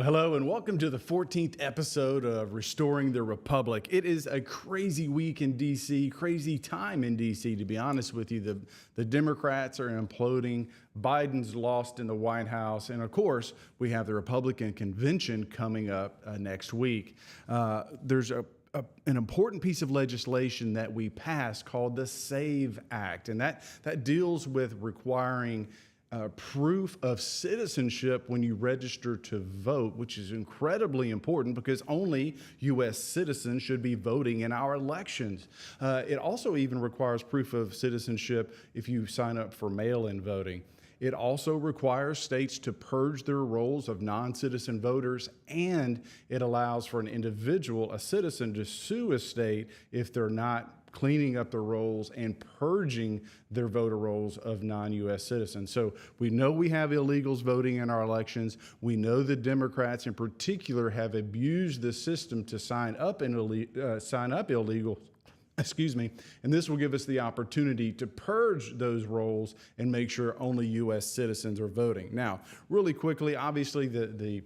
Well, hello, and welcome to the 14th episode of Restoring the Republic. It is a crazy week in D.C., crazy time in D.C., to be honest with you. The Democrats are imploding. Biden's lost in the White House. And, of course, we have the Republican convention coming up next week. There's an important piece of legislation that we passed called the SAVE Act, and that deals with requiring proof of citizenship when you register to vote, which is incredibly important because only U.S. citizens should be voting in our elections. It also even requires proof of citizenship if you sign up for mail-in voting. It also requires states to purge their rolls of non-citizen voters, and it allows for an individual, a citizen, to sue a state if they're not cleaning up the rolls and purging their voter rolls of non-U.S. citizens. So we know we have illegals voting in our elections. We know the Democrats in particular have abused the system to sign up illegals. And this will give us the opportunity to purge those rolls and make sure only U.S. citizens are voting. Now, really quickly, obviously the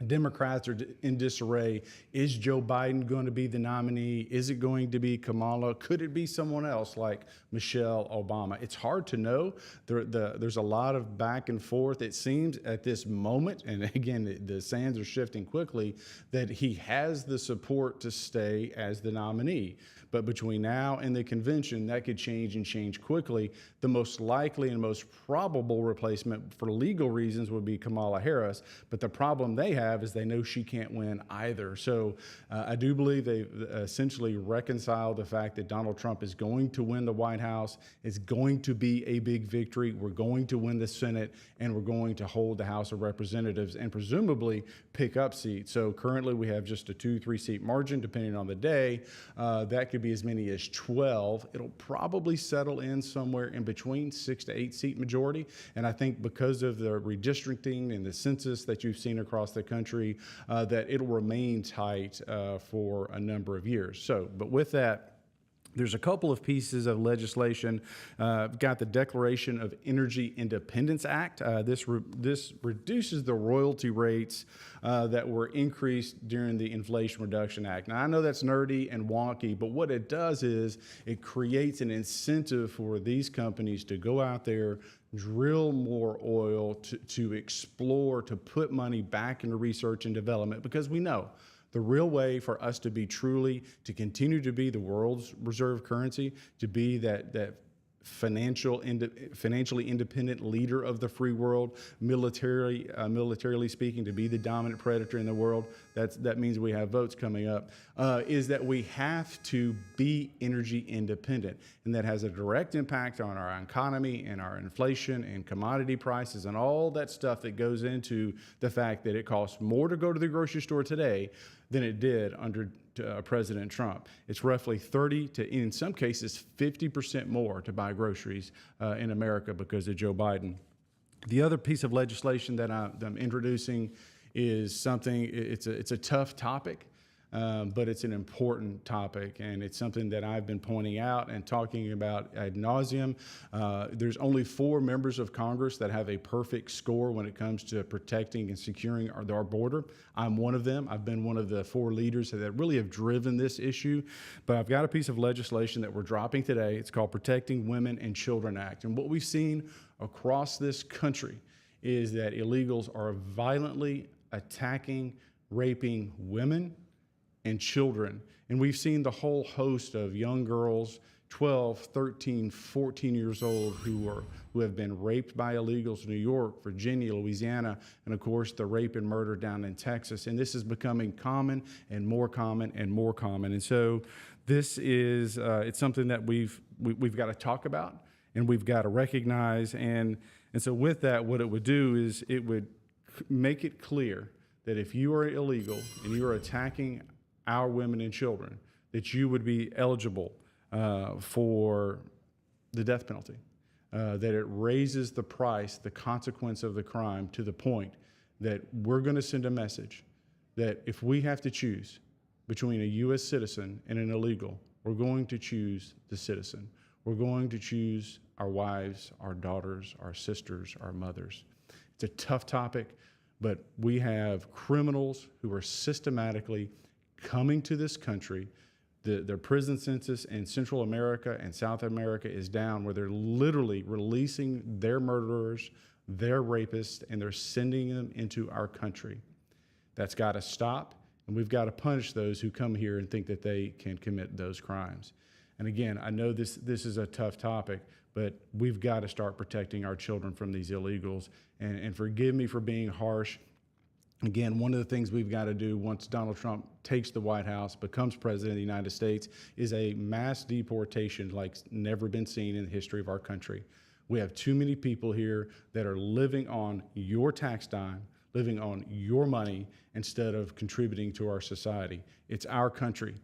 Democrats are in disarray. Is Joe Biden going to be the nominee? Is it going to be Kamala? Could it be someone else like Michelle Obama? It's hard to know. There's a lot of back and forth. It seems at this moment, and again, the sands are shifting quickly, that he has the support to stay as the nominee. But between now and the convention, that could change and change quickly. The most likely and most probable replacement for legal reasons would be Kamala Harris. But the problem they have is they know she can't win either. So I do believe they've essentially reconciled the fact that Donald Trump is going to win the White House. It's going to be a big victory. We're going to win the Senate, and we're going to hold the House of Representatives and presumably pick up seats. So currently we have just a 2-3 seat margin, depending on the day. That could be as many as 12. It'll probably settle in somewhere in between 6 to 8 seat majority. And I think because of the redistricting and the census that you've seen across the country, that it'll remain tight for a number of years. So, but with that, there's a couple of pieces of legislation. We've got the Declaration of Energy Independence Act. This reduces the royalty rates that were increased during the Inflation Reduction Act. Now, I know that's nerdy and wonky, but what it does is it creates an incentive for these companies to go out there, drill more oil, to explore, to put money back into research and development, because we know the real way for us to continue to be the world's reserve currency, to be that financially independent leader of the free world, militarily speaking, to be the dominant predator in the world. That means we have votes coming up, is that we have to be energy independent. And that has a direct impact on our economy and our inflation and commodity prices and all that stuff that goes into the fact that it costs more to go to the grocery store today than it did under President Trump. It's roughly 30 to, in some cases, 50% more to buy groceries in America because of Joe Biden. The other piece of legislation that I'm introducing is something, it's a tough topic, but it's an important topic, and it's something that I've been pointing out and talking about ad nauseum. There's only 4 members of Congress that have a perfect score when it comes to protecting and securing our border. I'm one of them. I've been one of the 4 leaders that really have driven this issue. But I've got a piece of legislation that we're dropping today. It's called Protecting Women and Children Act. And what we've seen across this country is that illegals are violently attacking, raping women and children. And we've seen the whole host of young girls, 12, 13, 14 years old, who have been raped by illegals in New York, Virginia, Louisiana, and of course the rape and murder down in Texas. And this is becoming common and more common and more common. And so this is it's something that we've got to talk about and we've got to recognize. And so with that, what it would do is it would make it clear that if you are illegal and you are attacking our women and children, that you would be eligible for the death penalty, that it raises the price, the consequence of the crime, to the point that we're going to send a message that if we have to choose between a U.S. citizen and an illegal, we're going to choose the citizen. We're going to choose our wives, our daughters, our sisters, our mothers. It's a tough topic, but we have criminals who are systematically coming to this country. Their prison census in Central America and South America is down, where they're literally releasing their murderers, their rapists, and they're sending them into our country. That's got to stop, and we've got to punish those who come here and think that they can commit those crimes. And again, I know this is a tough topic, but we've got to start protecting our children from these illegals. And forgive me for being harsh. Again, one of the things we've got to do once Donald Trump takes the White House, becomes president of the United States, is a mass deportation like never been seen in the history of our country. We have too many people here that are living on your tax dime, living on your money, instead of contributing to our society. It's our country.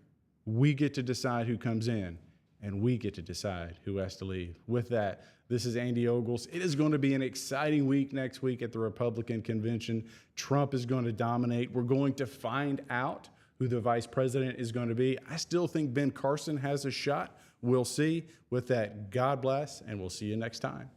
We get to decide who comes in, and we get to decide who has to leave. With that, this is Andy Ogles. It is going to be an exciting week next week at the Republican convention. Trump is going to dominate. We're going to find out who the vice president is going to be. I still think Ben Carson has a shot. We'll see. With that, God bless, and we'll see you next time.